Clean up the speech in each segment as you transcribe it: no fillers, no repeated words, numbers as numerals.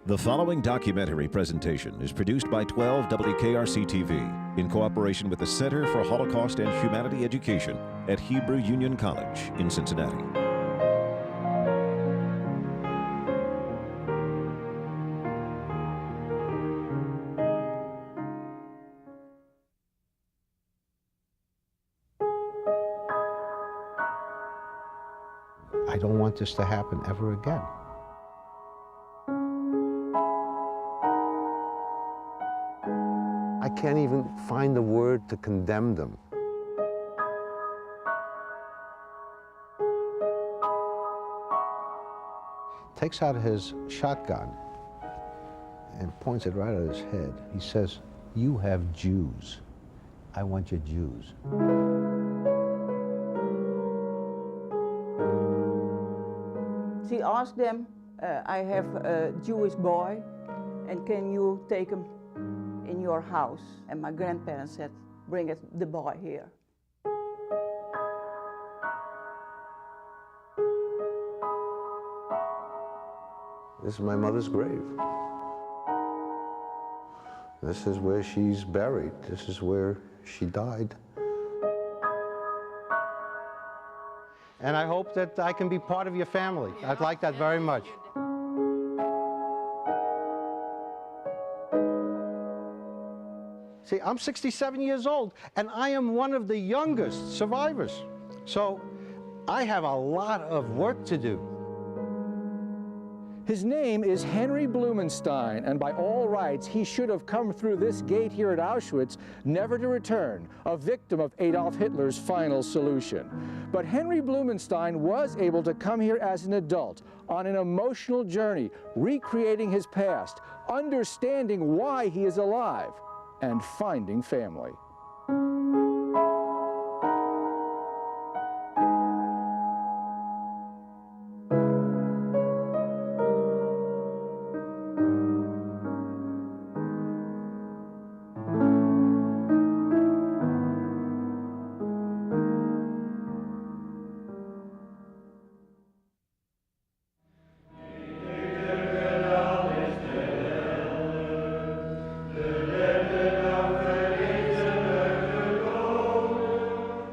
The following documentary presentation is produced by 12 WKRC-TV in cooperation with the Center for Holocaust and Humanity Education at Hebrew Union College in Cincinnati. I don't want this to happen ever again. I can't even find the word to condemn them. Takes out his shotgun and points it right at his head. He says, "You have Jews. I want your Jews." She asked them, I have a Jewish boy, and can you take him in your house? And my grandparents said, bring the boy here. This is my mother's grave. This is where she's buried. This is where she died. And I hope that I can be part of your family. I'd like that very much. See, I'm 67 years old, and I am one of the youngest survivors. So I have a lot of work to do. His name is Henry Blumenstein, and by all rights, he should have come through this gate here at Auschwitz, never to return, a victim of Adolf Hitler's final solution. But Henry Blumenstein was able to come here as an adult, on an emotional journey, recreating his past, understanding why he is alive, and finding family.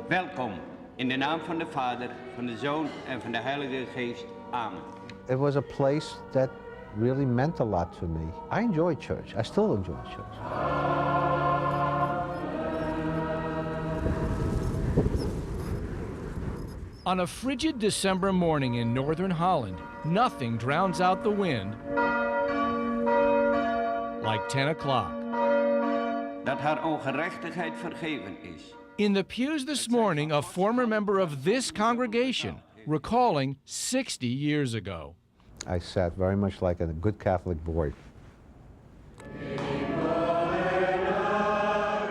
Welkom, in de naam van de Vader, van de Zoon en van de Heilige Geest. Amen. It was a place that really meant a lot to me. I enjoy church. I still enjoy church. On a frigid December morning in northern Holland, nothing drowns out the wind like 10 o'clock. Dat haar ongerechtigheid vergeven is. In the pews this morning, a former member of this congregation recalling 60 years ago. I sat very much like a good Catholic boy.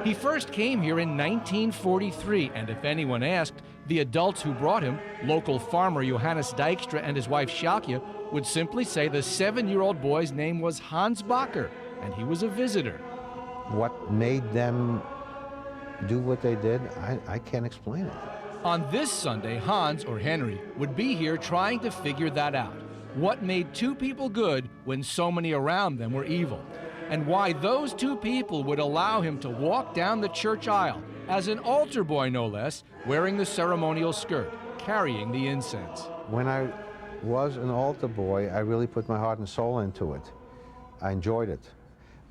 He first came here in 1943, and if anyone asked, the adults who brought him, local farmer Johannes Dijkstra and his wife Sjalkje, would simply say the 7-year-old boy's name was Hans Bakker, and he was a visitor. What made them do what they did, I can't explain it. On this Sunday, Hans, or Henry, would be here trying to figure that out. What made two people good when so many around them were evil? And why those two people would allow him to walk down the church aisle, as an altar boy no less, wearing the ceremonial skirt, carrying the incense. When I was an altar boy, I really put my heart and soul into it. I enjoyed it.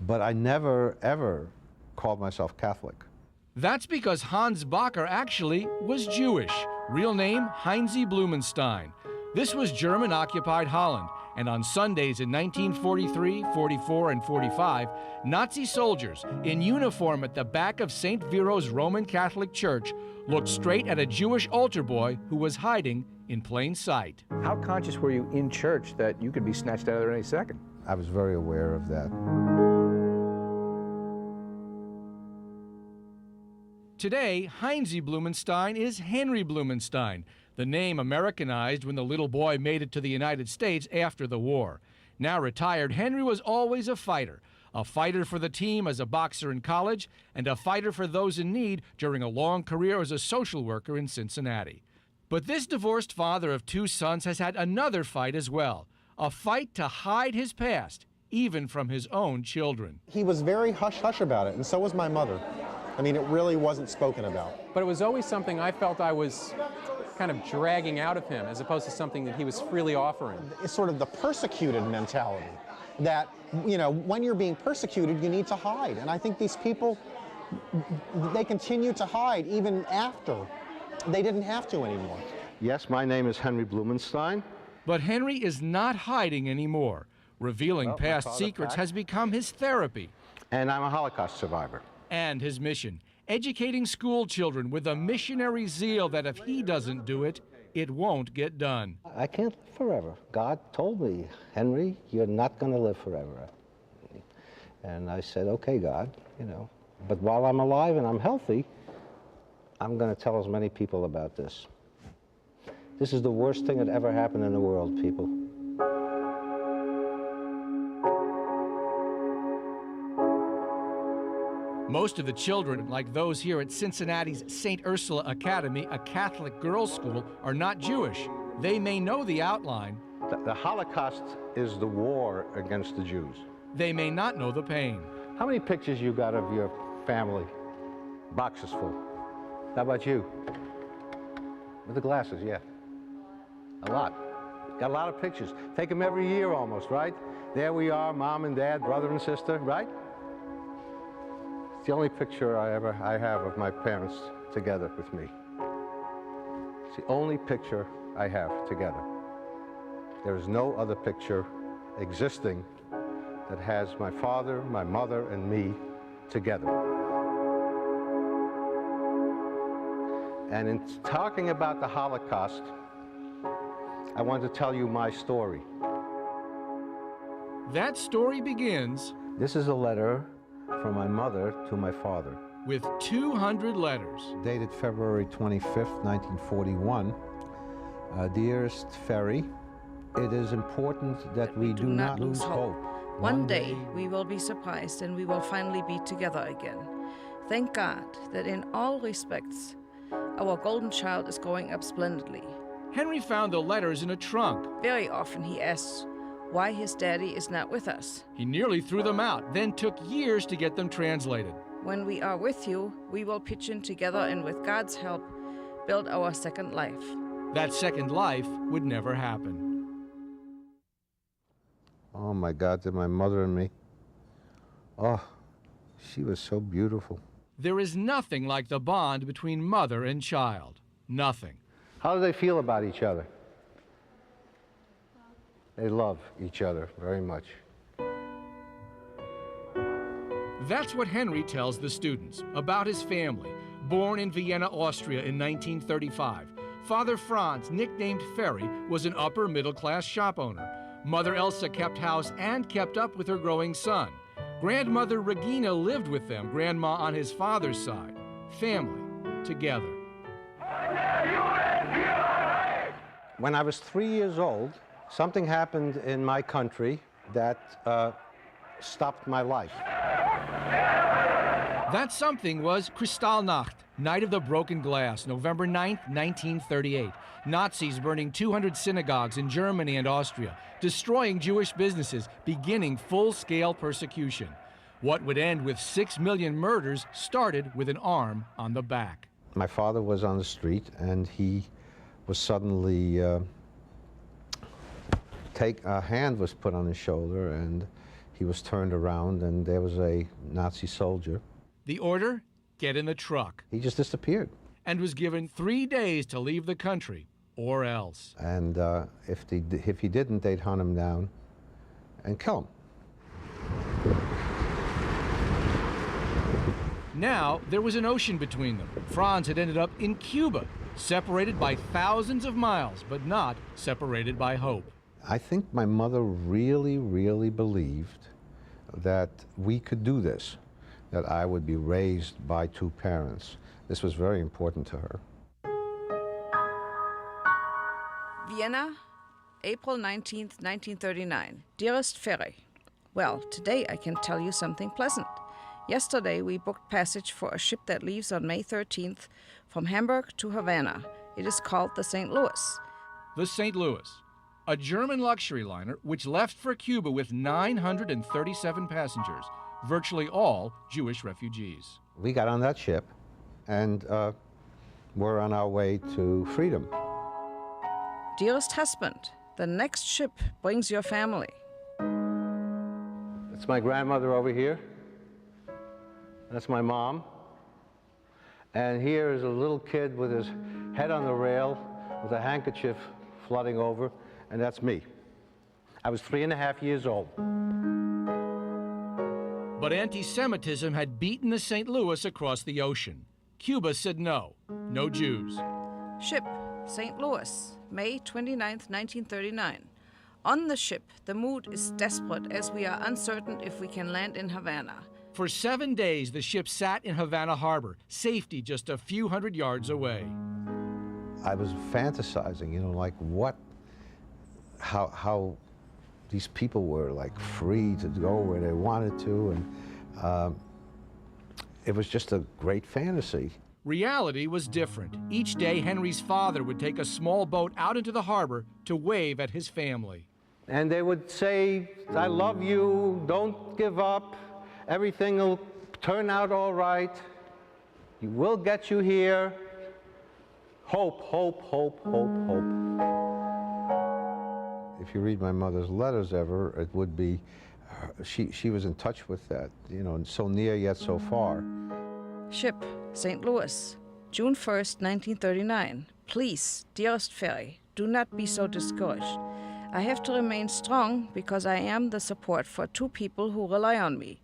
But I never, ever called myself Catholic. That's because Hans Bakker actually was Jewish. Real name, Heinze Blumenstein. This was German-occupied Holland, and on Sundays in 1943, 44, and 45, Nazi soldiers in uniform at the back of St. Viro's Roman Catholic Church looked straight at a Jewish altar boy who was hiding in plain sight. How conscious were you in church that you could be snatched out of there any second? I was very aware of that. Today, Heinze Blumenstein is Henry Blumenstein, the name Americanized when the little boy made it to the United States after the war. Now retired, Henry was always a fighter for the team as a boxer in college, and a fighter for those in need during a long career as a social worker in Cincinnati. But this divorced father of 2 sons has had another fight as well, a fight to hide his past, even from his own children. He was very hush-hush about it, and so was my mother. I mean, it really wasn't spoken about. But it was always something I felt I was kind of dragging out of him, as opposed to something that he was freely offering. It's sort of the persecuted mentality that, you know, when you're being persecuted, you need to hide. And I think these people, they continue to hide even after they didn't have to anymore. Yes, my name is Henry Blumenstein. But Henry is not hiding anymore. Revealing Well, my past father secrets passed. has become his therapy And I'm a Holocaust survivor. and his mission, educating school children with a missionary zeal that if he doesn't do it, it won't get done. I can't live forever. God told me, Henry, you're not going to live forever. And I said, okay, God, you know, but while I'm alive and I'm healthy, I'm going to tell as many people about this. This is the worst thing that ever happened in the world, people. Most of the children, like those here at Cincinnati's St. Ursula Academy, a Catholic girls' school, are not Jewish. They may know the outline. The Holocaust is the war against the Jews. They may not know the pain. How many pictures you got of your family? Boxes full. How about you? With the glasses, yeah. A lot. Got a lot of pictures. Take them every year almost, right? There we are, mom and dad, brother and sister, right? It's the only picture I have of my parents together with me. It's the only picture I have together. There is no other picture existing that has my father, my mother, and me together. And in talking about the Holocaust, I want to tell you my story. That story begins This is a letter from my mother to my father. with 200 letters. Dated February 25th, 1941. Dearest Ferry, it is important that we do not lose hope. One day we will be surprised and we will finally be together again. Thank God that in all respects, our golden child is growing up splendidly. Henry found the letters in a trunk. Very often he asks why his daddy is not with us. He nearly threw them out, then took years to get them translated. When we are with you, we will pitch in together and with God's help, build our second life. That second life would never happen. Oh my God, to my mother and me. Oh, she was so beautiful. There is nothing like the bond between mother and child. Nothing. How do they feel about each other? They love each other very much. That's what Henry tells the students about his family. Born in Vienna, Austria in 1935, Father Franz, nicknamed Ferry, was an upper middle-class shop owner. Mother Elsa kept house and kept up with her growing son. Grandmother Regina lived with them, grandma on his father's side. Family, together. When I was 3 years old, something happened in my country that stopped my life. That something was Kristallnacht, Night of the Broken Glass, November 9th, 1938. Nazis burning 200 synagogues in Germany and Austria, destroying Jewish businesses, beginning full-scale persecution. What would end with 6 million murders started with an arm on the back. My father was on the street and he was suddenly, a hand was put on his shoulder and he was turned around and there was a Nazi soldier. The order? Get in the truck. He just disappeared. And was given 3 days to leave the country, or else. And if he didn't, they'd hunt him down and kill him. Now, there was an ocean between them. Franz had ended up in Cuba, separated by thousands of miles, but not separated by hope. I think my mother really, really believed that we could do this, that I would be raised by two parents. This was very important to her. Vienna, April 19th, 1939. Dearest Ferry, well, today I can tell you something pleasant. Yesterday we booked passage for a ship that leaves on May 13th from Hamburg to Havana. It is called the St. Louis. The St. Louis. a German luxury liner which left for Cuba with 937 passengers, virtually all Jewish refugees. We got on that ship, and we're on our way to freedom. Dearest husband, the next ship brings your family. That's my grandmother over here. That's my mom. And here is a little kid with his head on the rail with a handkerchief flooding over, and that's me. I was 3.5 years old. But anti-Semitism had beaten the St. Louis across the ocean. Cuba said no, no Jews. Ship, St. Louis, May 29, 1939. On the ship, the mood is desperate as we are uncertain if we can land in Havana. For 7 days, the ship sat in Havana Harbor, safety just a few hundred yards away. I was fantasizing, you know, like how these people were like free to go where they wanted to, and it was just a great fantasy. Reality was different. Each day, Henry's father would take a small boat out into the harbor to wave at his family. And they would say, I love you, don't give up, everything will turn out all right, we'll get you here. Hope, hope, hope, hope, hope. If you read my mother's letters ever, it would be, she was in touch with that, you know, so near yet so far. Ship, St. Louis, June 1st, 1939. Please, dearest Ferry, do not be so discouraged. I have to remain strong because I am the support for two people who rely on me.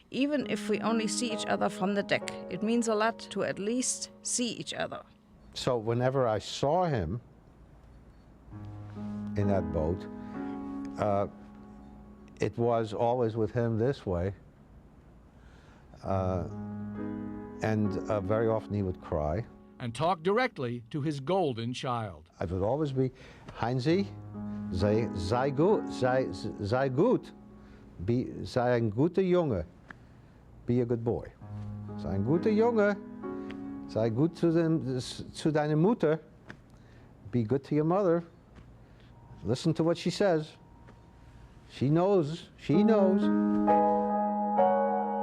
Even if we only see each other from the deck, it means a lot to at least see each other. So whenever I saw him in that boat, it was always with him this way. And very often he would cry. And talk directly to his golden child. I would always be, Heinzie, sei gut, sei gut, sei ein guter Junge, be a good boy. Sei ein guter Junge, sei gut zu deiner Mutter, be good to your mother, listen to what she says. She knows, she knows.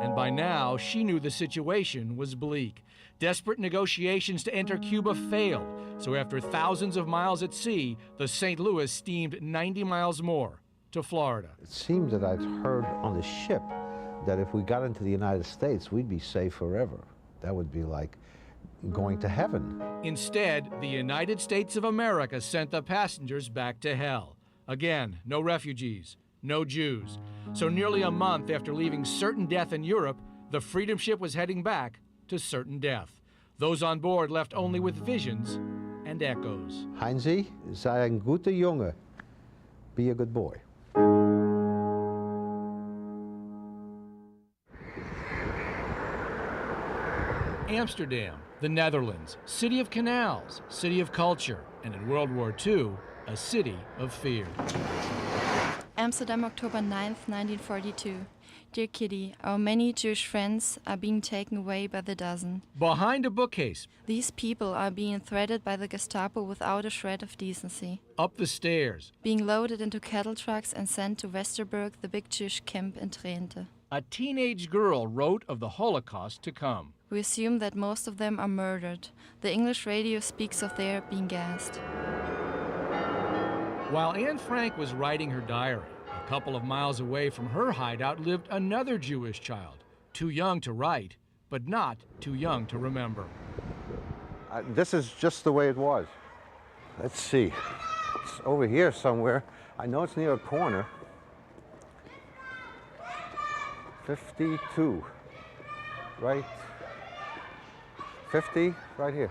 And by now, she knew the situation was bleak. Desperate negotiations to enter Cuba failed, so after thousands of miles at sea, the St. Louis steamed 90 miles more to Florida. It seemed that I'd heard on the ship that if we got into the United States, we'd be safe forever. That would be like going to heaven. Instead, the United States of America sent the passengers back to hell. Again, no refugees, no Jews. So nearly a month after leaving certain death in Europe, the Freedom Ship was heading back to certain death. Those on board left only with visions and echoes. Heinzie, sei ein guter Junge, be a good boy. Amsterdam, the Netherlands, city of canals, city of culture, and in World War II, a city of fear. Amsterdam, October 9th, 1942. Dear Kitty, our many Jewish friends are being taken away by the dozen. Behind a bookcase. These people are being threaded by the Gestapo without a shred of decency. Up the stairs. Being loaded into cattle trucks and sent to Westerburg, the big Jewish camp in Trente. A teenage girl wrote of the Holocaust to come. We assume that most of them are murdered. The English radio speaks of their being gassed. While Anne Frank was writing her diary, a couple of miles away from her hideout lived another Jewish child, too young to write, but not too young to remember. This is just the way it was. Let's see. It's over here somewhere. I know it's near a corner. 52. Right. 50, right here.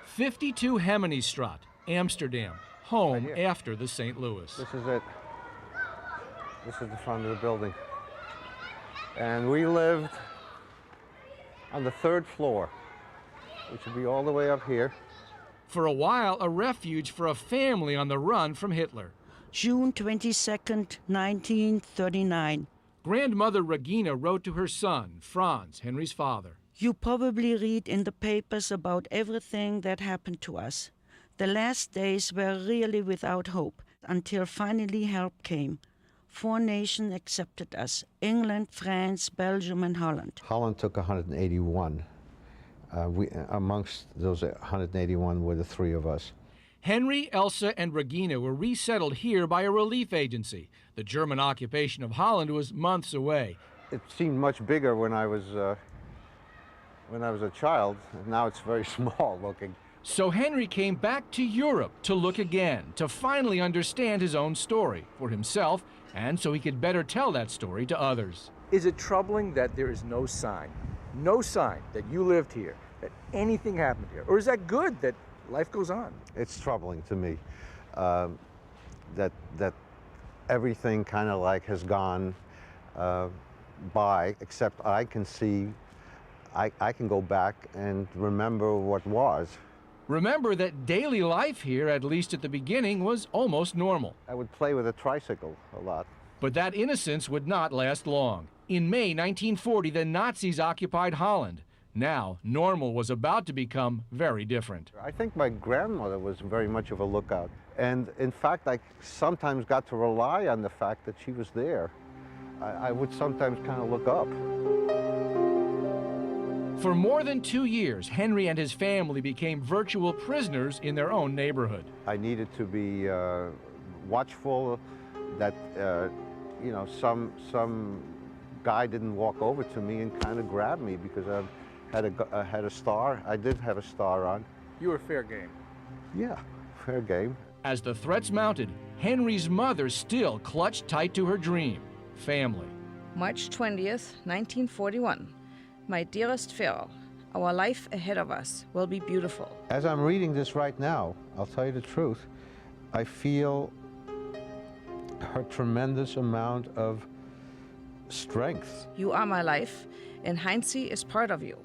52 Hemmenestraat, Amsterdam, home right after the St. Louis. This is it. This is the front of the building. And we lived on the 3rd floor, which would be all the way up here. For a while, a refuge for a family on the run from Hitler. June 22nd, 1939. Grandmother Regina wrote to her son, Franz, Henry's father. You probably read in the papers about everything that happened to us. The last days were really without hope. until finally help came. 4 nations accepted us: England, France, Belgium, and Holland. Holland took 181. Amongst those 181 were the 3 of us. Henry, Elsa, and Regina were resettled here by a relief agency. The German occupation of Holland was months away. It seemed much bigger when I was a child. Now it's very small looking. So Henry came back to Europe to look again, to finally understand his own story for himself, and so he could better tell that story to others. Is it troubling that there is no sign that you lived here, that anything happened here? Or is that good, that life goes on? It's troubling to me that everything kind of like has gone by, except I can see, I can go back and remember what was. Remember that daily life here, at least at the beginning, was almost normal. I would play with a tricycle a lot. But that innocence would not last long. In May 1940, the Nazis occupied Holland. Now, normal was about to become very different. I think my grandmother was very much of a lookout. And in fact, I sometimes got to rely on the fact that she was there. I would sometimes kind of look up. For more than 2 years, Henry and his family became virtual prisoners in their own neighborhood. I needed to be watchful that, you know, some guy didn't walk over to me and kind of grab me because I had a star. I did have a star on. You were fair game. Yeah, fair game. As the threats mounted, Henry's mother still clutched tight to her dream, family. March 20th, 1941. My dearest Farrell, our life ahead of us will be beautiful. As I'm reading this right now, I'll tell you the truth, I feel her tremendous amount of strength. You are my life, and Heinzie is part of you.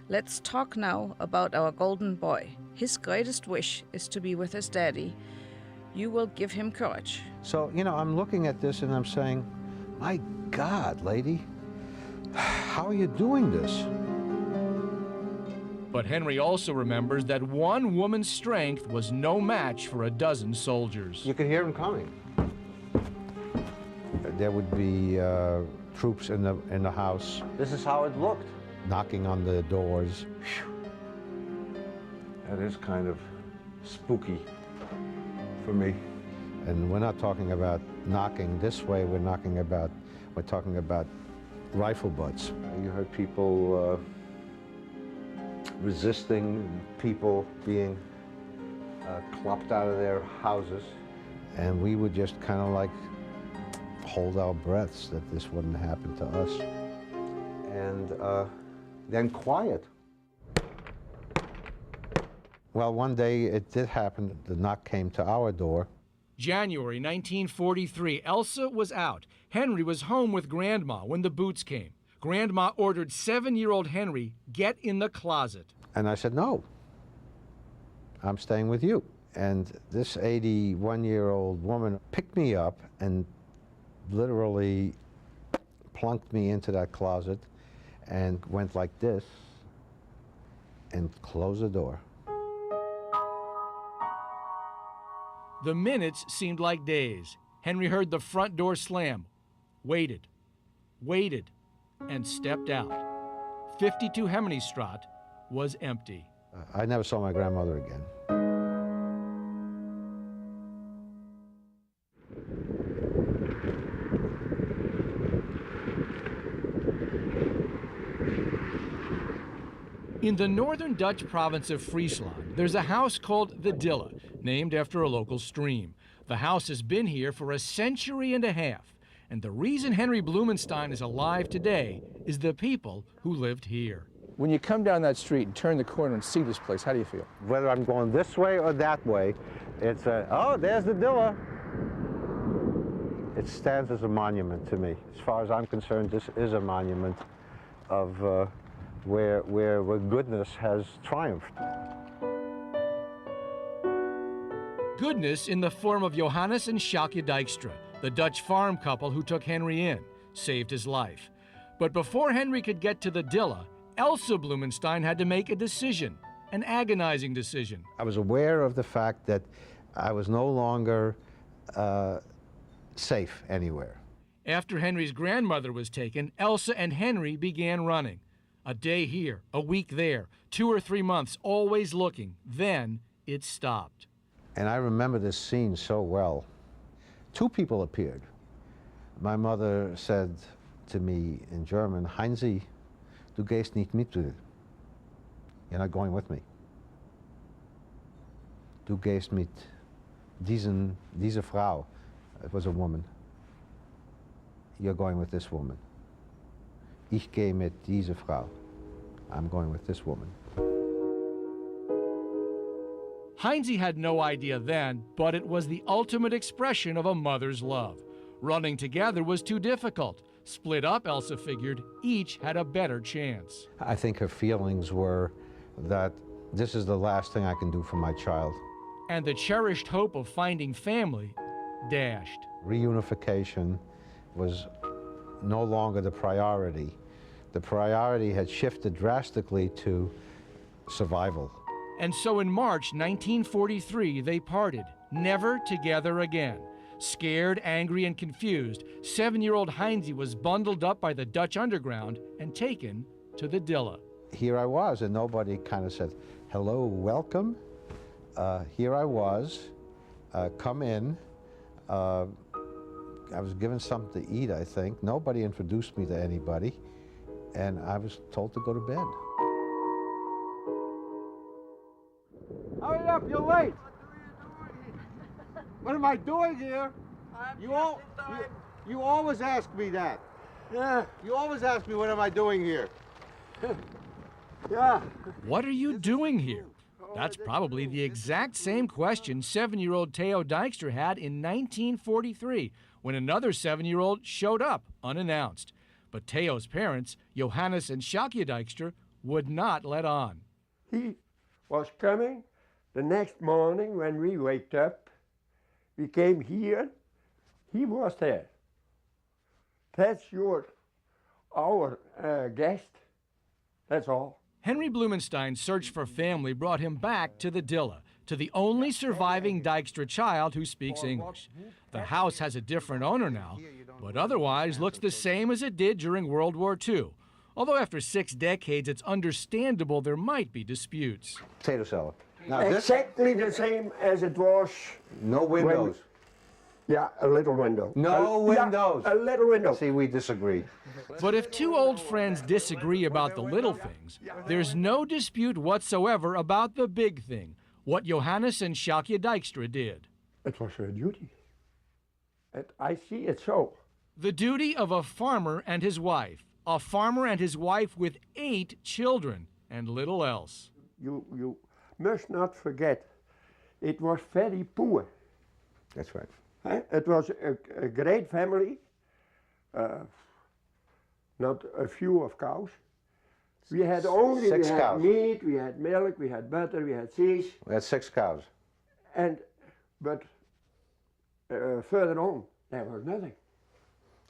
Let's talk now about our golden boy. His greatest wish is to be with his daddy. You will give him courage. So, you know, I'm looking at this and I'm saying, my God, lady, how are you doing this? But Henry also remembers that one woman's strength was no match for a dozen soldiers. You could hear them coming. There would be troops in the house. This is how it looked. Knocking on the doors. That is kind of spooky for me. And we're not talking about knocking this way, we're talking about rifle butts. You heard people resisting, people being clopped out of their houses. And we would just kind of like hold our breaths that this wouldn't happen to us. And then quiet. Well, one day it did happen. The knock came to our door. January 1943, Elsa was out. Henry was home with Grandma when the boots came. Grandma ordered 7-year-old Henry, get in the closet. And I said, no, I'm staying with you. And this 81-year-old woman picked me up and literally plunked me into that closet and went like this and closed the door. The minutes seemed like days. Henry heard the front door slam, waited, and stepped out. 52 Hemmenstraat was empty. I never saw my grandmother again. In the northern Dutch province of Friesland, there's a house called the Dille, named after a local stream. The house has been here for a century and a half, and the reason Henry Blumenstein is alive today is the people who lived here. When you come down that street and turn the corner and see this place, how do you feel? Whether I'm going this way or that way, it's oh, there's the Dille. It stands as a monument to me. As far as I'm concerned, this is a monument of where goodness has triumphed. Goodness in the form of Johannes and Sjalkje Dijkstra, the Dutch farm couple who took Henry in, saved his life. But before Henry could get to the Dille, Elsa Blumenstein had to make a decision, an agonizing decision. I was aware of the fact that I was no longer safe anywhere. After Henry's grandmother was taken, Elsa and Henry began running. A day here, a week there, 2 or 3 months, always looking. Then it stopped. And I remember this scene so well. 2 people appeared. My mother said to me in German, Heinzi, du gehst nicht mit. You're not going with me. Du gehst mit diese Frau. It was a woman. You're going with this woman. Ich gehe mit dieser Frau. I'm going with this woman. Heinzi had no idea then, but it was the ultimate expression of a mother's love. Running together was too difficult. Split up, Elsa figured, each had a better chance. I think her feelings were that this is the last thing I can do for my child. And the cherished hope of finding family dashed. Reunification was no longer the priority. The priority had shifted drastically to survival. And so in March 1943, they parted, never together again. Scared, angry, and confused, 7-year-old Heinzi was bundled up by the Dutch underground and taken to the Dilla. Here I was, and nobody kind of said, hello, welcome. Here I was, come in. I was given something to eat, I think. Nobody introduced me to anybody, and I was told to go to bed. Hurry up, you're late. What am I doing here? You always ask me that. Yeah. You always ask me what am I doing here. Yeah. What are you doing here? That's probably the exact same question 7-year-old Theo Dijkstra had in 1943 when another 7-year-old showed up unannounced. But Theo's parents, Johannes and Sjalkje Dijkstra, would not let on. He was coming the next morning when we waked up. We came here, he was there. That's our guest, that's all. Henry Blumenstein's search for family brought him back to the Dilla, to the only surviving Dijkstra child who speaks English. The house has a different owner now, but otherwise looks the same as it did during World War II. Although after 6 decades, it's understandable there might be disputes. Potato salad. Now exactly the same as it was. No windows. Yeah, a little window. No windows. Yeah, a little window. See, we disagree. But if 2 old friends disagree about the little things, there's no dispute whatsoever about the big thing, what Johannes and Sjalkje Dijkstra did. It was her duty. I see it so. The duty of a farmer and his wife. A farmer and his wife with 8 children and little else. You must not forget, it was very poor. That's right. It was a great family, not a few of cows. We had only 6 we had cows. Meat, we had milk, we had butter, we had cheese. We had 6 cows. But further on, there was nothing.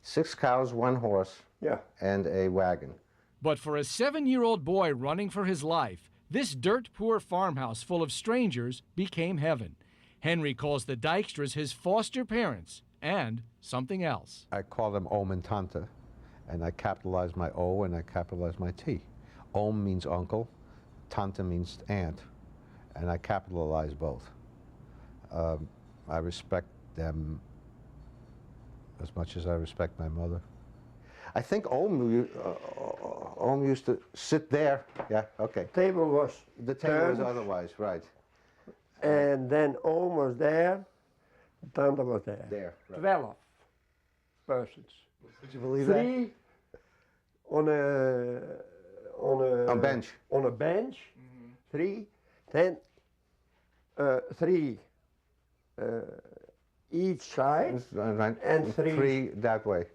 6 cows, 1 horse, yeah, and a wagon. But for a 7-year-old boy running for his life, this dirt-poor farmhouse full of strangers became heaven. Henry calls the Dijkstras his foster parents and something else. I call them Oom and Tante, and I capitalize my O and I capitalize my T. Oom means uncle, Tante means aunt, and I capitalize both. I respect them as much as I respect my mother. I think Oom used to sit there. Yeah, okay. Table was the table was otherwise, right. And then Oom was there, Tante was there. There, right. 12 persons. Would you believe 3 on a bench. On a bench, 3, then 3 each side, right. and 3 that way.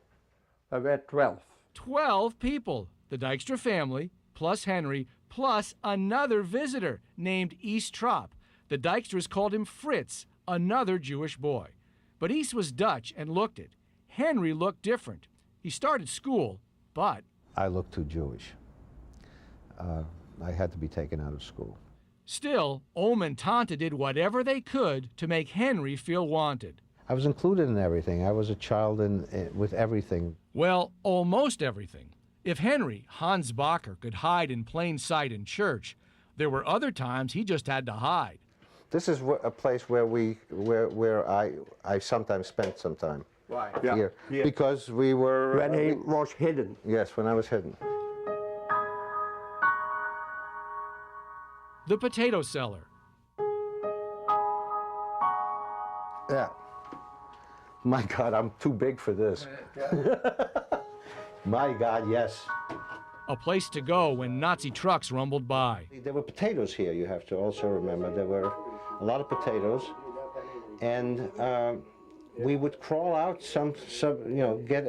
I were 12. 12 people, the Dijkstra family, plus Henry, plus another visitor named East Trop. The Dijkstras called him Fritz, another Jewish boy. But East was Dutch and looked it. Henry looked different. He started school, but... I looked too Jewish. I had to be taken out of school. Still, Oom and Tante did whatever they could to make Henry feel wanted. I was included in everything. I was a child with everything. Well, almost everything. If Henry, Hans Bacher, could hide in plain sight in church, there were other times he just had to hide. This is a place where I sometimes spent some time. Why? Here. Because we were... When he was hidden. Yes, when I was hidden. The potato cellar. Yeah. My God, I'm too big for this. My God, yes. A place to go when Nazi trucks rumbled by. There were potatoes here, you have to also remember. There were a lot of potatoes. And we would crawl out get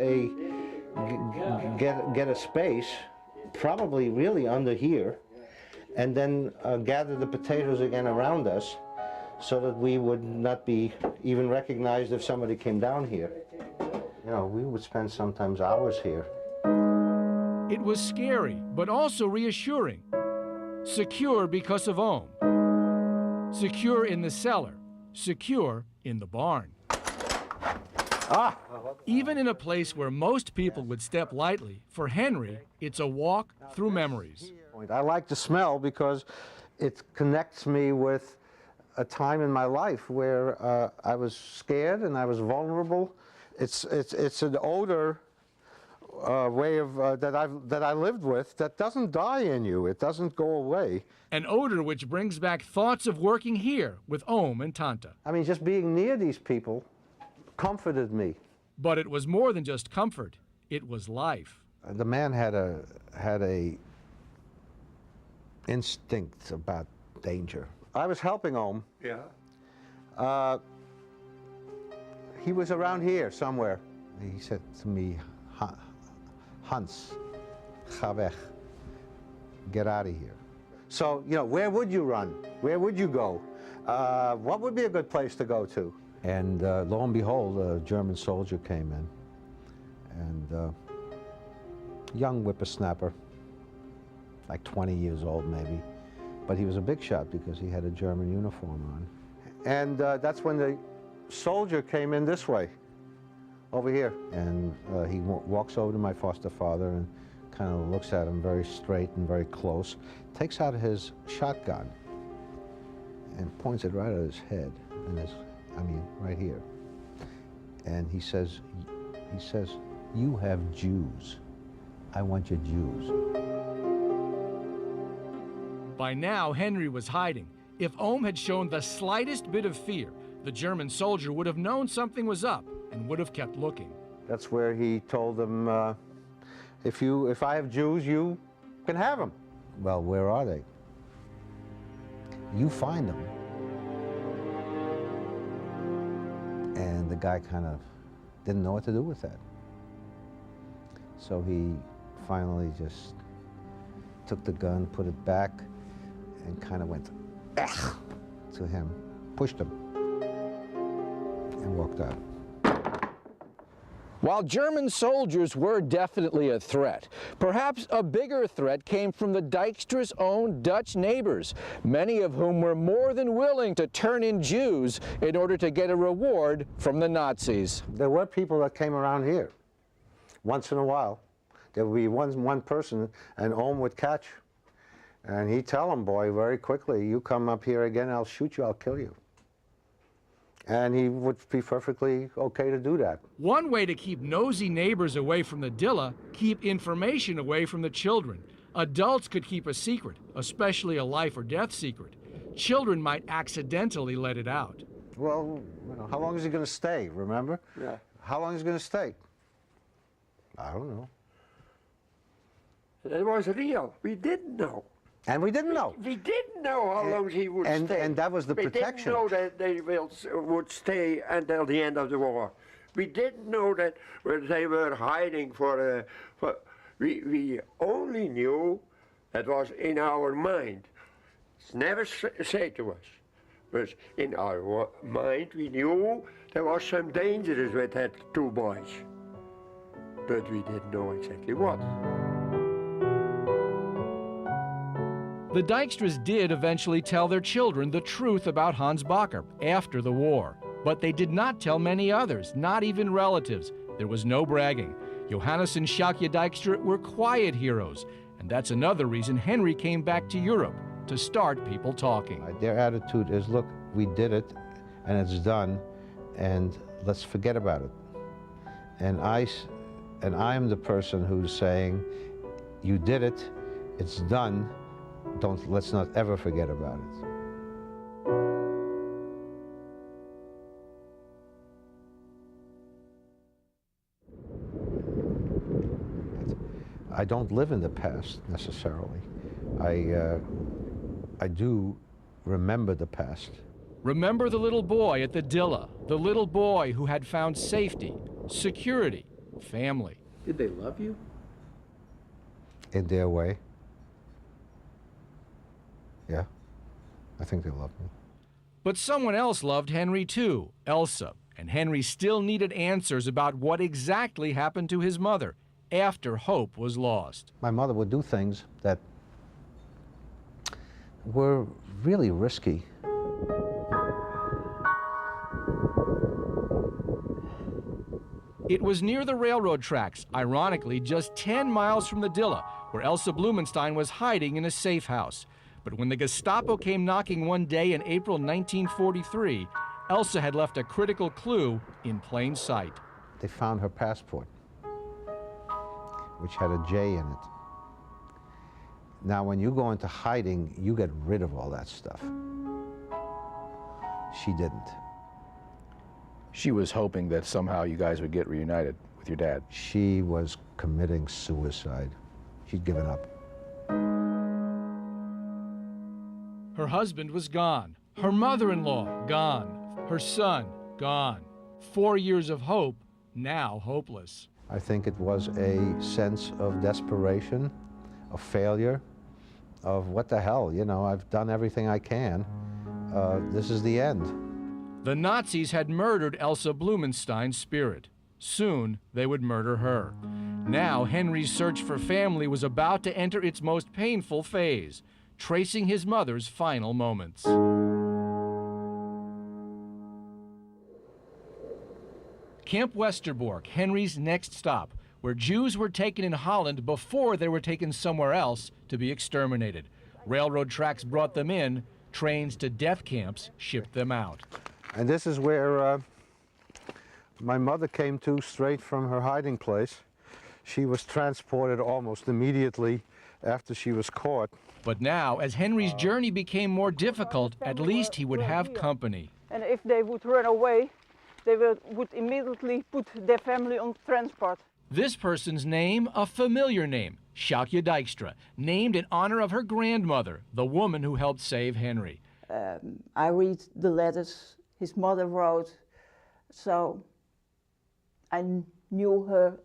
a space, probably really under here, and then gather the potatoes again around us so that we would not be even recognized if somebody came down here. You know, we would spend sometimes hours here. It was scary, but also reassuring. Secure because of Ohm. Secure in the cellar. Secure in the barn. Even in a place where most people would step lightly, for Henry, it's a walk through memories. I like the smell because it connects me with a time in my life where I was scared and I was vulnerable. It's an odor way of that I lived with that doesn't die in you. It doesn't go away. An odor which brings back thoughts of working here with Ohm and Tante. I mean, just being near these people comforted me. But it was more than just comfort. It was life. The man had a instinct about danger. I was helping Ohm. Yeah. He was around here somewhere. He said to me, Hans, ga weg. Get out of here. So, you know, where would you run? Where would you go? What would be a good place to go to? And lo and behold, a German soldier came in. And young whippersnapper, like 20 years old maybe. But he was a big shot because he had a German uniform on. And that's when the soldier came in this way, over here. And he walks over to my foster father and kind of looks at him very straight and very close, takes out his shotgun and points it right at his head, and right here. And he says, you have Jews. I want your Jews. By now, Henry was hiding. If Ohm had shown the slightest bit of fear, the German soldier would have known something was up and would have kept looking. That's where he told them, if I have Jews, you can have them. Well, where are they? You find them. And the guy kind of didn't know what to do with that. So he finally just took the gun, put it back, and kind of went to him, pushed him, and walked out. While German soldiers were definitely a threat, perhaps a bigger threat came from the Dijkstra's own Dutch neighbors, many of whom were more than willing to turn in Jews in order to get a reward from the Nazis. There were people that came around here once in a while. There would be one person, and Ohm would catch. And he'd tell him, boy, very quickly, you come up here again, I'll shoot you, I'll kill you. And he would be perfectly okay to do that. One way to keep nosy neighbors away from the Dilla, keep information away from the children. Adults could keep a secret, especially a life or death secret. Children might accidentally let it out. Well, you know, how long is he going to stay, remember? Yeah. How long is he going to stay? I don't know. It was real. We didn't know. And we didn't know. We didn't know how long he would stay. And that was the protection. We didn't know that they would stay until the end of the war. We didn't know that they were hiding we only knew that was in our mind. It's never said to us. But in our mind we knew there was some danger with that two boys. But we didn't know exactly what. The Dijkstras did eventually tell their children the truth about Hans Bacher after the war. But they did not tell many others, not even relatives. There was no bragging. Johannes and Sjoukje Dijkstra were quiet heroes, and that's another reason Henry came back to Europe, to start people talking. Their attitude is, look, we did it, and it's done, and let's forget about it. And I'm the person who's saying, you did it, it's done, let's not ever forget about it. I don't live in the past necessarily. I do remember the past. Remember the little boy at the Dilla, the little boy who had found safety, security, family. Did they love you? In their way. Yeah, I think they loved me. But someone else loved Henry too, Elsa, and Henry still needed answers about what exactly happened to his mother after hope was lost. My mother would do things that were really risky. It was near the railroad tracks, ironically just 10 miles from the Dilla, where Elsa Blumenstein was hiding in a safe house. But when the Gestapo came knocking one day in April 1943, Elsa had left a critical clue in plain sight. They found her passport, which had a J in it. Now, when you go into hiding, you get rid of all that stuff. She didn't. She was hoping that somehow you guys would get reunited with your dad. She was committing suicide. She'd given up. Her husband was gone. Her mother-in-law, gone. Her son, gone. 4 years of hope, now hopeless. I think it was a sense of desperation, of failure, of what the hell, you know, I've done everything I can. This is the end. The Nazis had murdered Elsa Blumenstein's spirit. Soon, they would murder her. Now, Henry's search for family was about to enter its most painful phase, tracing his mother's final moments. Camp Westerbork, Henry's next stop, where Jews were taken in Holland before they were taken somewhere else to be exterminated. Railroad tracks brought them in, trains to death camps shipped them out. And this is where my mother came to straight from her hiding place. She was transported almost immediately after she was caught. But now, as Henry's journey became more difficult, at least he would have company. And if they would run away, they would immediately put their family on transport. This person's name, a familiar name, Sjoukje Dijkstra, named in honor of her grandmother, the woman who helped save Henry. I read the letters his mother wrote, so I knew her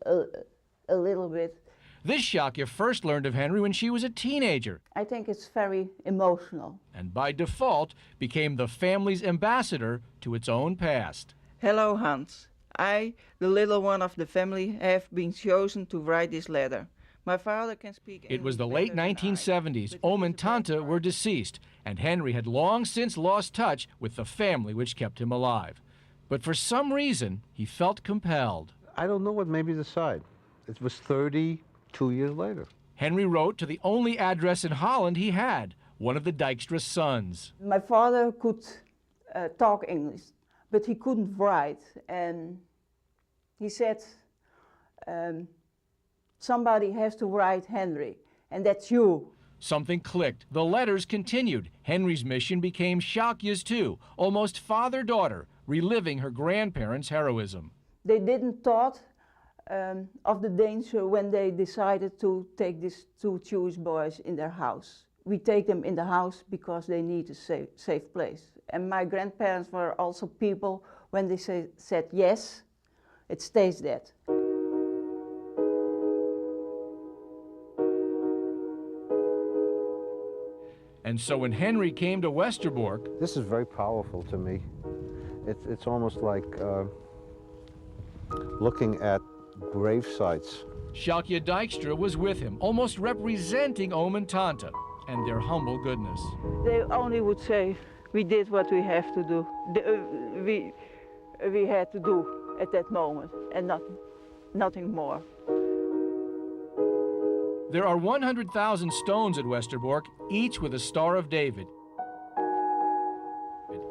a little bit. This Sjoukje first learned of Henry when she was a teenager. I think it's very emotional. And by default, became the family's ambassador to its own past. Hello, Hans. I, the little one of the family, have been chosen to write this letter. My father can speak English. It was the late 1970s. Oom and Tante were deceased, and Henry had long since lost touch with the family which kept him alive. But for some reason, he felt compelled. I don't know what made me decide. It was 32 years later. Henry wrote to the only address in Holland he had, one of the Dijkstra sons. My father could talk English, but he couldn't write. And he said, somebody has to write Henry, and that's you. Something clicked. The letters continued. Henry's mission became Sjoukje's too, almost father-daughter, reliving her grandparents' heroism. They didn't thought of the danger when they decided to take these two Jewish boys in their house. We take them in the house because they need a safe place. And my grandparents were also people, when they said yes, it stays that. And so when Henry came to Westerbork... This is very powerful to me. It's almost like looking at grave sites. Sjoukje Dijkstra was with him, almost representing Oom and Tante and their humble goodness. They only would say, we did what we have to do. we had to do at that moment, and nothing more. There are 100,000 stones at Westerbork, each with a Star of David,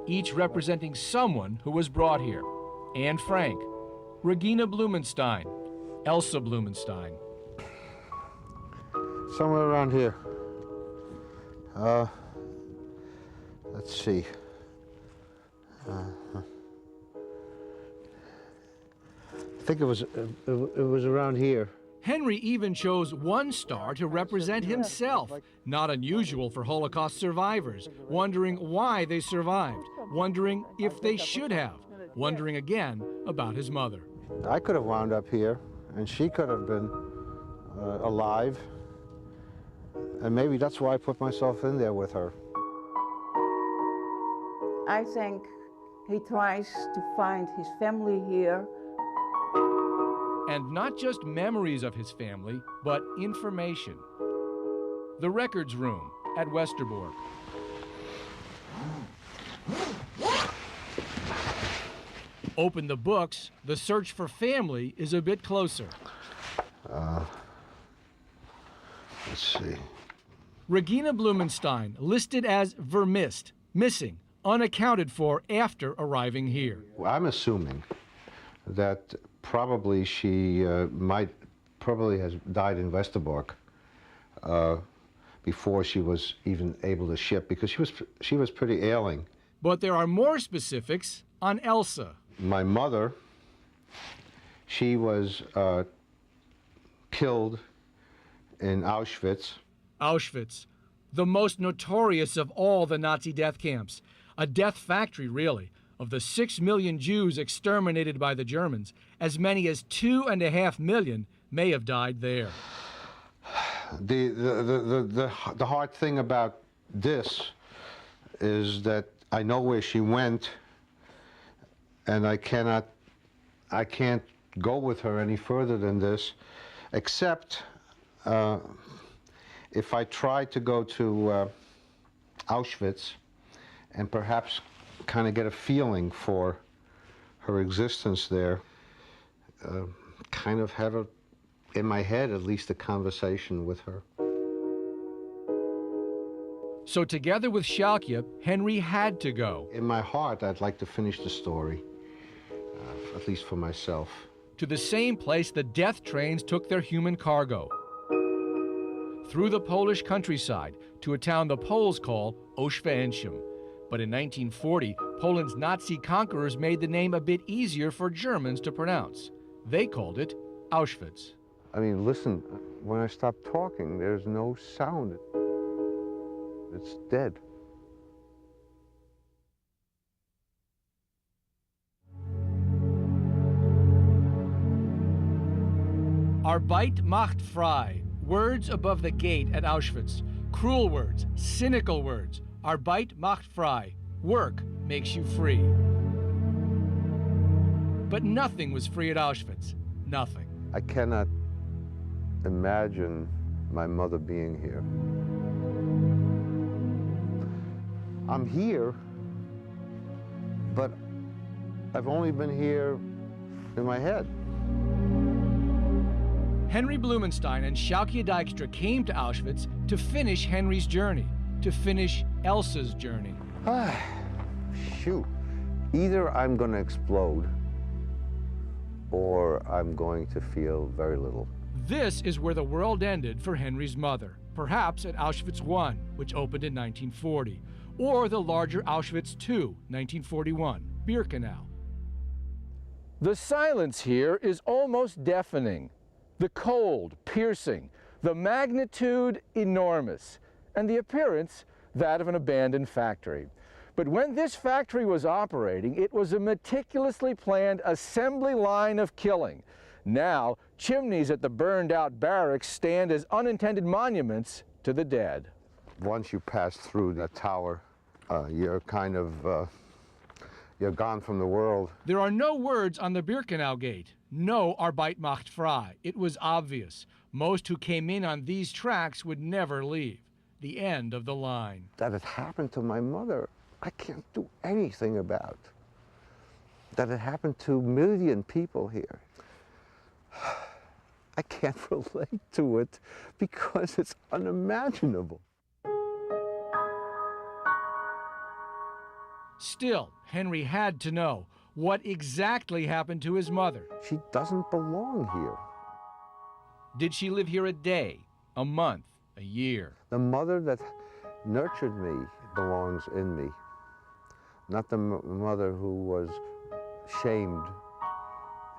each representing someone who was brought here. Anne Frank, Regina Blumenstein, Elsa Blumenstein. Somewhere around here. Let's see. I think it was around here. Henry even chose one star to represent himself, not unusual for Holocaust survivors, wondering why they survived, wondering if they should have, wondering again about his mother. I could have wound up here, and she could have been alive, and maybe that's why I put myself in there with her. I think he tries to find his family here. And not just memories of his family, but information. The records room at Westerbork. Open the books, the search for family is a bit closer. Let's see. Regina Blumenstein, listed as vermisst, missing, unaccounted for after arriving here. I'm assuming that probably she probably has died in Westerbork before she was even able to ship, because she was pretty ailing. But there are more specifics on Elsa. My mother, she was killed in Auschwitz. Auschwitz, the most notorious of all the Nazi death camps. A death factory, really. Of the 6 million Jews exterminated by the Germans, as many as 2.5 million may have died there. The hard thing about this is that I know where she went, and I can't go with her any further than this, except if I try to go to Auschwitz and perhaps kind of get a feeling for her existence there, kind of have in my head at least a conversation with her. So together with Schalke, Henry had to go. In my heart, I'd like to finish the story, at least for myself. To the same place the death trains took their human cargo. Through the Polish countryside to a town the Poles call Oświęcim. But in 1940, Poland's Nazi conquerors made the name a bit easier for Germans to pronounce. They called it Auschwitz. I mean, listen, when I stop talking, there's no sound. It's dead. Arbeit macht frei, words above the gate at Auschwitz. Cruel words, cynical words. Arbeit macht frei, work makes you free. But nothing was free at Auschwitz, nothing. I cannot imagine my mother being here. I'm here, but I've only been here in my head. Henry Blumenstein and Schalke Dijkstra came to Auschwitz to finish Henry's journey, to finish Elsa's journey. Shoot. Either I'm going to explode or I'm going to feel very little. This is where the world ended for Henry's mother, perhaps at Auschwitz I, which opened in 1940, or the larger Auschwitz II, 1941, Birkenau. The silence here is almost deafening. The cold, piercing, the magnitude, enormous, and the appearance, that of an abandoned factory. But when this factory was operating, it was a meticulously planned assembly line of killing. Now, chimneys at the burned-out barracks stand as unintended monuments to the dead. Once you pass through the tower, you're kind of, you're gone from the world. There are no words on the Birkenau gate. No Arbeit macht frei. It was obvious. Most who came in on these tracks would never leave. The end of the line. That had happened to my mother, I can't do anything about. that it happened to a million people here. I can't relate to it because it's unimaginable. Still, Henry had to know what exactly happened to his mother. She doesn't belong here. Did she live here a day, a month, a year? The mother that nurtured me belongs in me, not the mother who was shamed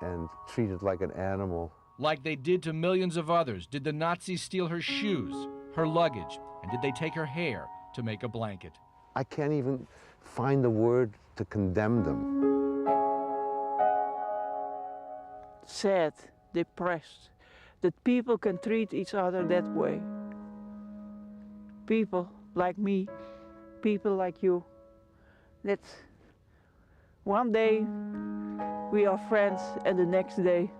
and treated like an animal. Like they did to millions of others, did the Nazis steal her shoes, her luggage, and did they take her hair to make a blanket? I can't even find the word to condemn them. Sad, depressed, that people can treat each other that way. People like me, people like you, that one day we are friends and the next day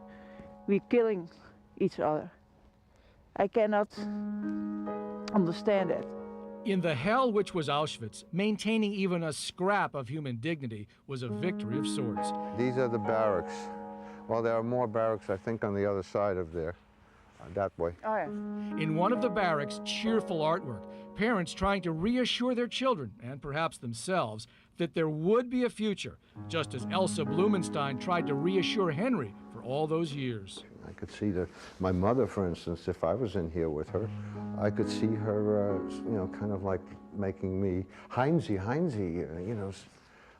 we're killing each other. I cannot understand it. In the hell which was Auschwitz, maintaining even a scrap of human dignity was a victory of sorts. These are the barracks. Well, there are more barracks, I think, on the other side of there, that way. Oh, yeah. In one of the barracks, cheerful artwork, parents trying to reassure their children, and perhaps themselves, that there would be a future, just as Elsa Blumenstein tried to reassure Henry for all those years. I could see my mother, for instance, if I was in here with her, I could see her, you know, kind of like making me, Heinzie, you know,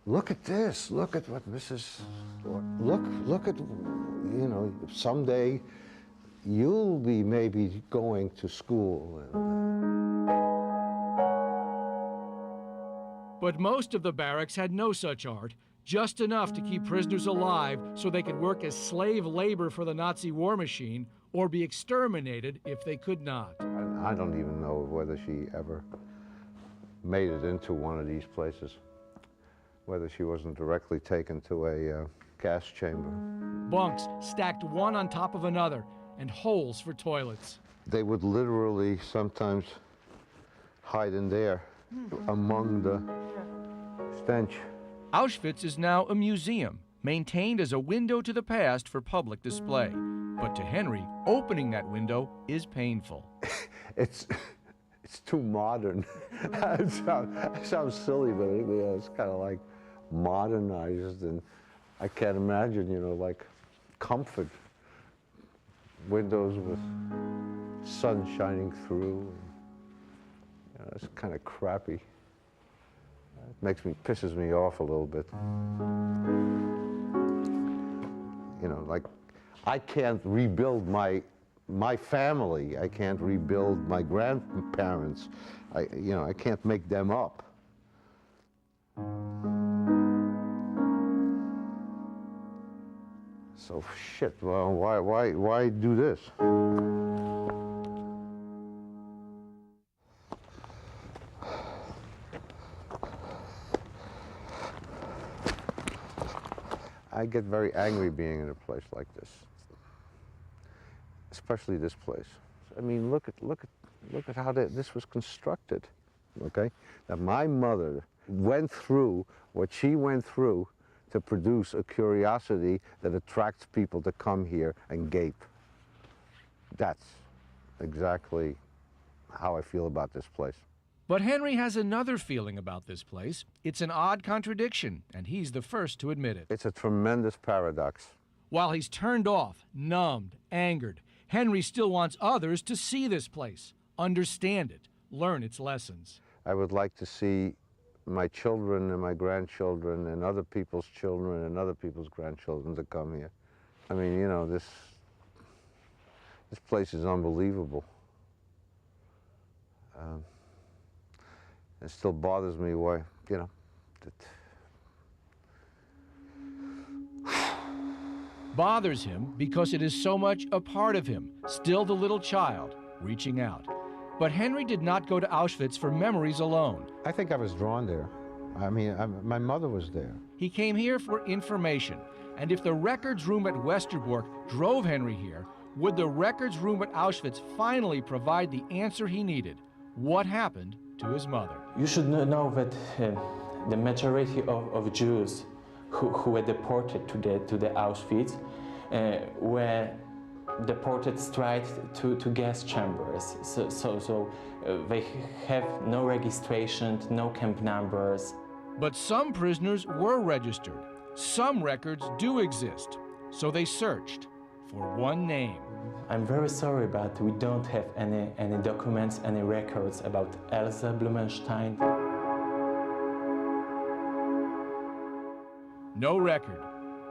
look at this, look at what Mrs. Look at, you know, someday you'll be maybe going to school. But most of the barracks had no such art, just enough to keep prisoners alive so they could work as slave labor for the Nazi war machine or be exterminated if they could not. I don't even know whether she ever made it into one of these places, whether she wasn't directly taken to a gas chamber. Bunks stacked one on top of another and holes for toilets. They would literally sometimes hide in there among the stench. Auschwitz is now a museum, maintained as a window to the past for public display. But to Henry, opening that window is painful. It's too modern. It sounds silly, but it's kind of like modernized, and I can't imagine, you know, like comfort. Windows with sun shining through. You know, it's kind of crappy. It pisses me off a little bit. You know, like, I can't rebuild my family. I can't rebuild my grandparents. You know, I can't make them up. So shit. Well, why do this? I get very angry being in a place like this, especially this place. I mean, look at how this was constructed. Okay, that my mother went through what she went through to produce a curiosity that attracts people to come here and gape. That's exactly how I feel about this place. But Henry has another feeling about this place. It's an odd contradiction, and he's the first to admit it. It's a tremendous paradox. While he's turned off, numbed, angered, Henry still wants others to see this place, understand it, learn its lessons. I would like to see my children and my grandchildren and other people's children and other people's grandchildren to come here. I mean, you know, this place is unbelievable. It still bothers me why, you know. Bothers him because it is so much a part of him, still the little child, reaching out. But Henry did not go to Auschwitz for memories alone. I think I was drawn there. I mean, my mother was there. He came here for information. And if the records room at Westerbork drove Henry here, would the records room at Auschwitz finally provide the answer he needed? What happened to his mother? You should know that the majority of Jews who were deported to the Auschwitz, were deported straight to gas chambers. So they have no registration, no camp numbers. But some prisoners were registered. Some records do exist. So they searched for one name. I'm very sorry, but we don't have any documents, any records about Elsa Blumenstein. No record,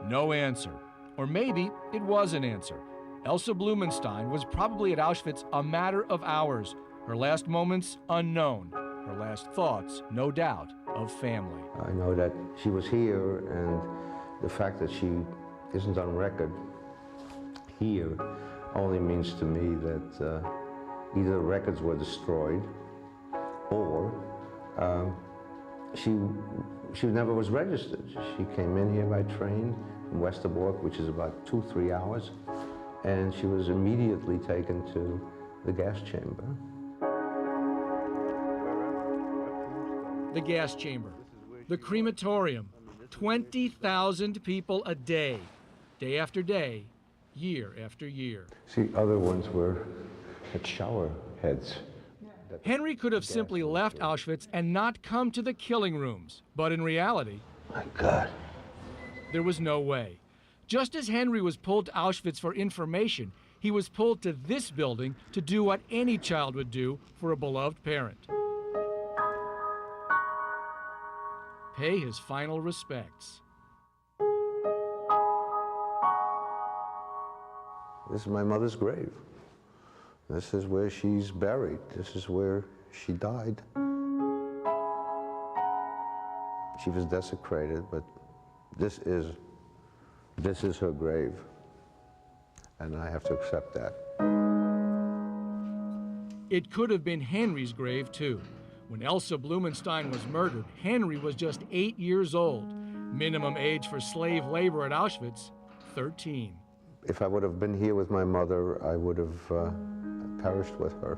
no answer. Or maybe it was an answer. Elsa Blumenstein was probably at Auschwitz a matter of hours. Her last moments unknown. Her last thoughts, no doubt, of family. I know that she was here, and the fact that she isn't on record here only means to me that either the records were destroyed or she never was registered. She came in here by train from Westerbork, which is about 2-3 hours, and she was immediately taken to the gas chamber. The gas chamber, the crematorium, 20,000 people a day, day after day, year after year. See, other ones had shower heads. Henry could have simply left Auschwitz and not come to the killing rooms, but in reality, my God, there was no way. Just as Henry was pulled to Auschwitz for information, he was pulled to this building to do what any child would do for a beloved parent. Pay his final respects. This is my mother's grave. This is where she's buried. This is where she died. She was desecrated, but this is her grave, and I have to accept that. It could have been Henry's grave, too. When Elsa Blumenstein was murdered, Henry was just 8 years old. Minimum age for slave labor at Auschwitz, 13. If I would have been here with my mother, I would have perished with her.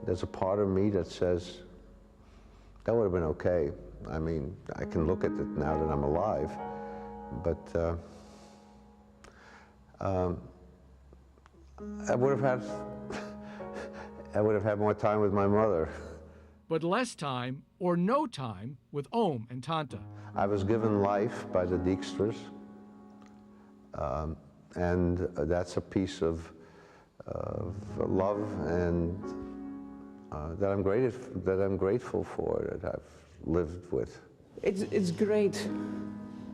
There's a part of me that says, that would have been okay. I mean, I can look at it now that I'm alive, but I would have had more time with my mother. But less time or no time with Ohm and Tante. I was given life by the Dijkstras, and that's a piece of love and that I'm grateful for, that I've lived with. It's great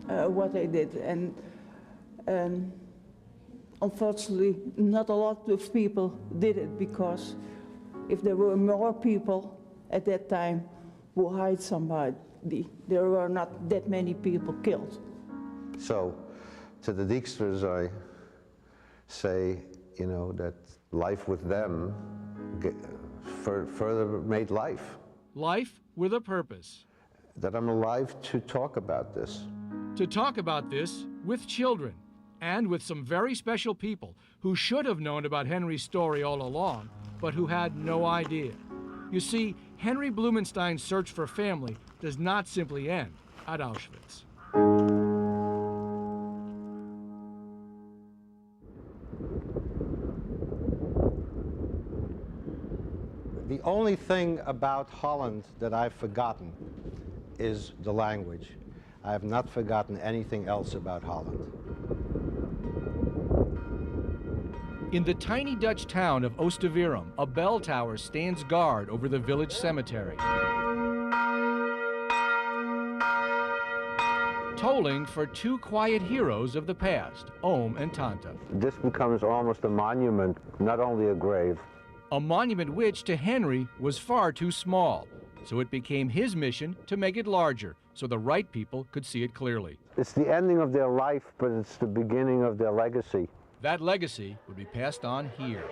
what they did, and unfortunately not a lot of people did it, because if there were more people at that time who hide somebody, there were not that many people killed. So to the Dijkstras I say, you know, that life with them further made life. Life with a purpose. That I'm alive to talk about this. To talk about this with children, and with some very special people who should have known about Henry's story all along, but who had no idea. You see, Henry Blumenstein's search for family does not simply end at Auschwitz. The only thing about Holland that I've forgotten is the language. I have not forgotten anything else about Holland. In the tiny Dutch town of Oosterwierum, a bell tower stands guard over the village cemetery, tolling for two quiet heroes of the past, Ohm and Tante. This becomes almost a monument, not only a grave. A monument which, to Henry, was far too small, so it became his mission to make it larger, so the right people could see it clearly. It's the ending of their life, but it's the beginning of their legacy. That legacy would be passed on here.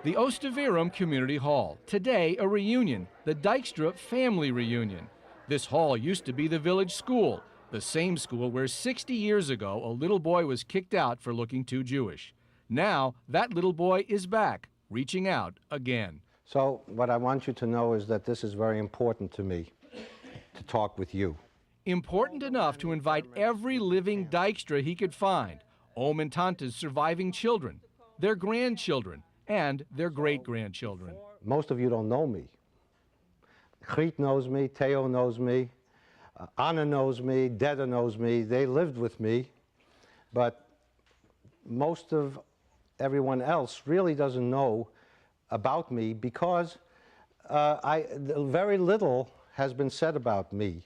The Oosterwierum Community Hall. Today, a reunion, the Dijkstra family reunion. This hall used to be the village school, the same school where 60 years ago a little boy was kicked out for looking too Jewish. Now, that little boy is back, reaching out again. So what I want you to know is that this is very important to me, to talk with you. Important enough to invite every living Dijkstra he could find, Oom and Tante's surviving children, their grandchildren, and their great-grandchildren. Most of you don't know me. Griet knows me, Theo knows me, Anna knows me, Deda knows me. They lived with me, but most of everyone else really doesn't know about me because very little has been said about me.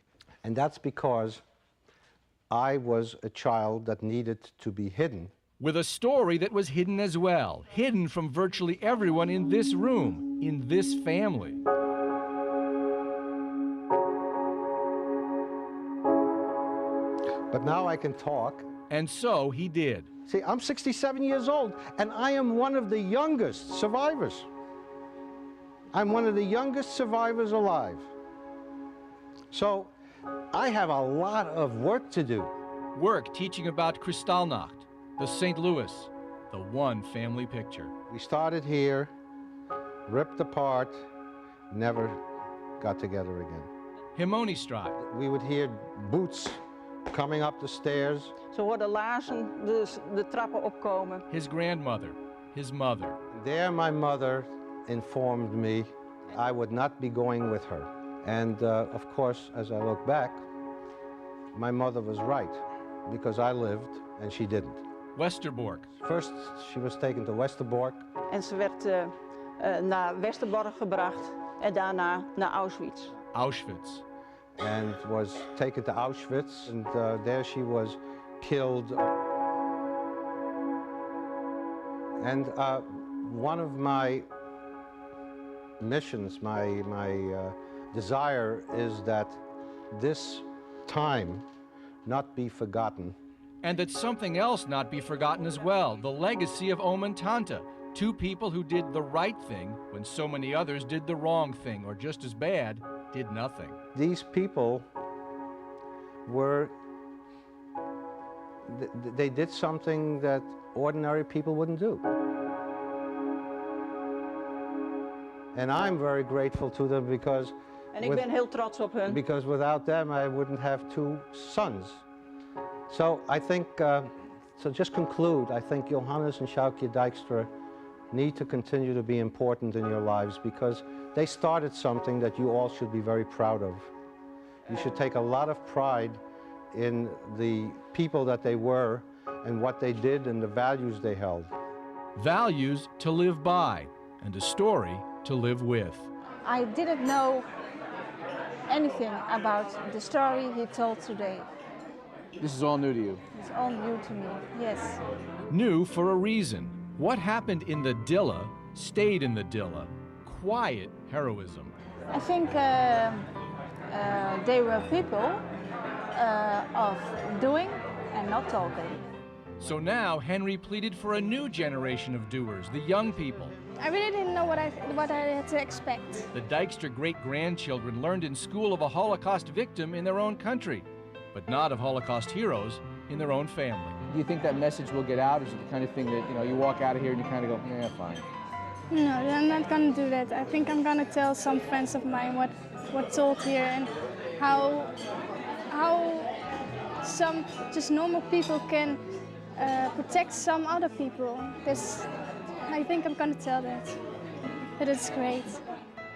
And that's because I was a child that needed to be hidden. With a story that was hidden as well, hidden from virtually everyone in this room, in this family. But now I can talk. And so he did. See, I'm 67 years old, and I am one of the youngest survivors. I'm one of the youngest survivors alive. So I have a lot of work to do. Work teaching about Kristallnacht, the St. Louis, the one family picture. We started here, ripped apart, never got together again. Himonistraat. We would hear boots coming up the stairs. Ze hoorden laarzen de trappen opkomen. His grandmother, his mother. There my mother informed me I would not be going with her. And of course, as I look back, my mother was right, because I lived and she didn't. Westerbork. First, she was taken to Westerbork. En ze werd naar Westerbork gebracht en daarna naar Auschwitz. Auschwitz. And was taken to Auschwitz, and there she was killed. And one of my missions, my desire is that this time not be forgotten. And that something else not be forgotten as well, the legacy of Oom and Tante, two people who did the right thing when so many others did the wrong thing, or just as bad, did nothing. These people were, they did something that ordinary people wouldn't do. And I'm very grateful to them because En ik ben heel trots op hun. Because without them I wouldn't have two sons. So I think, so just conclude, I think Johannes and Sjoukje Dijkstra need to continue to be important in your lives because they started something that you all should be very proud of. You should take a lot of pride in the people that they were and what they did and the values they held. Values to live by and a story to live with. I didn't know anything about the story he told today. This is all new to you? It's all new to me, yes. New for a reason. What happened in the Dilla stayed in the Dilla. Quiet heroism. I think they were people of doing and not talking. So now Henry pleaded for a new generation of doers, the young people. I really didn't know what I had to expect. The Dijkstra great-grandchildren learned in school of a Holocaust victim in their own country, but not of Holocaust heroes in their own family. Do you think that message will get out? Or is it the kind of thing that, you know, you walk out of here and you kind of go, yeah, fine? No, I'm not going to do that. I think I'm going to tell some friends of mine what told here and how some just normal people can protect some other people. Because I think I'm going to tell that it's great.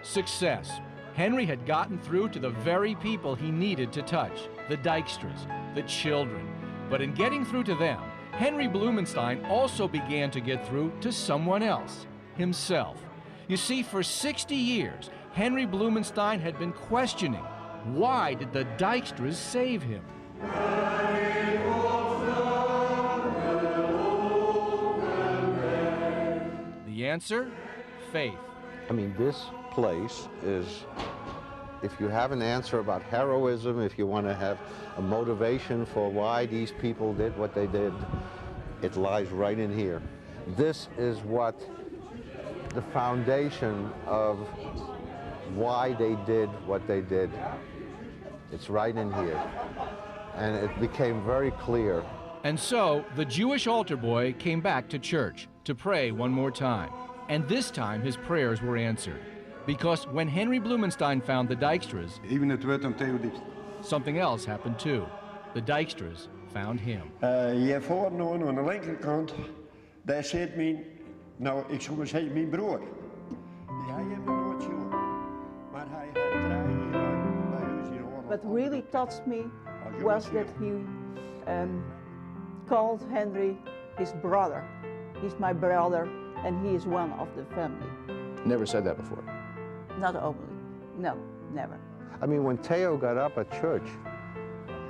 Success. Henry had gotten through to the very people he needed to touch, the Dijkstras, the children. But in getting through to them, Henry Blumenstein also began to get through to someone else, himself. You see, for 60 years, Henry Blumenstein had been questioning, why did the Dijkstras save him? The answer? Faith. I mean, this place is, if you have an answer about heroism, if you want to have a motivation for why these people did what they did, it lies right in here. This is what the foundation of why they did what they did. It's right in here. And it became very clear. And so the Jewish altar boy came back to church to pray one more time. And this time his prayers were answered. Because when Henry Blumenstein found the Dijkstras, Even het werd aan Theo Dijkstra. something else happened too. The Dijkstras found him. Hier voornomen aan de linkerkant, daar zit mijn, nou ik zou maar zeggen, mijn broer. Hij heeft me nooit gezien, maar hij had 3 jaar bij ons in Holland. What really touched me was that he called Henry his brother. He's my brother and he is one of the family. Never said that before. Not openly, no, never. I mean, when Theo got up at church,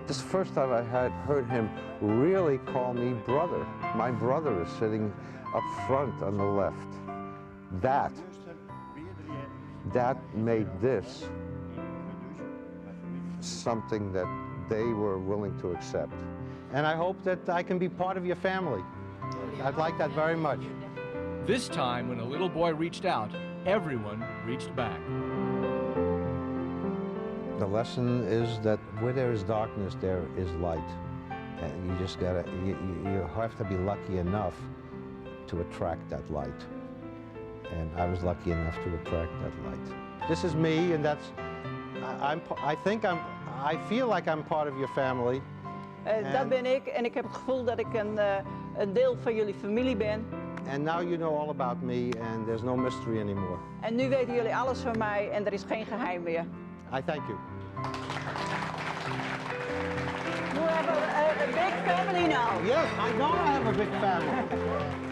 this is the first time I had heard him really call me brother. My brother is sitting up front on the left. That made this something that they were willing to accept. And I hope that I can be part of your family. I'd like that very much. This time, when a little boy reached out, everyone reached back. The lesson is that where there is darkness, there is light. And you just gotta, you have to be lucky enough to attract that light. And I was lucky enough to attract that light. This is me, and that's, I feel like I'm part of your family. Dat ben ik en ik heb het gevoel dat ik een deel van jullie familie ben. And now you know all about me and there's no mystery anymore. En nu weten jullie alles van mij en er is geen geheim meer. I thank you. You have a big family now. Yes, I know I have a big family.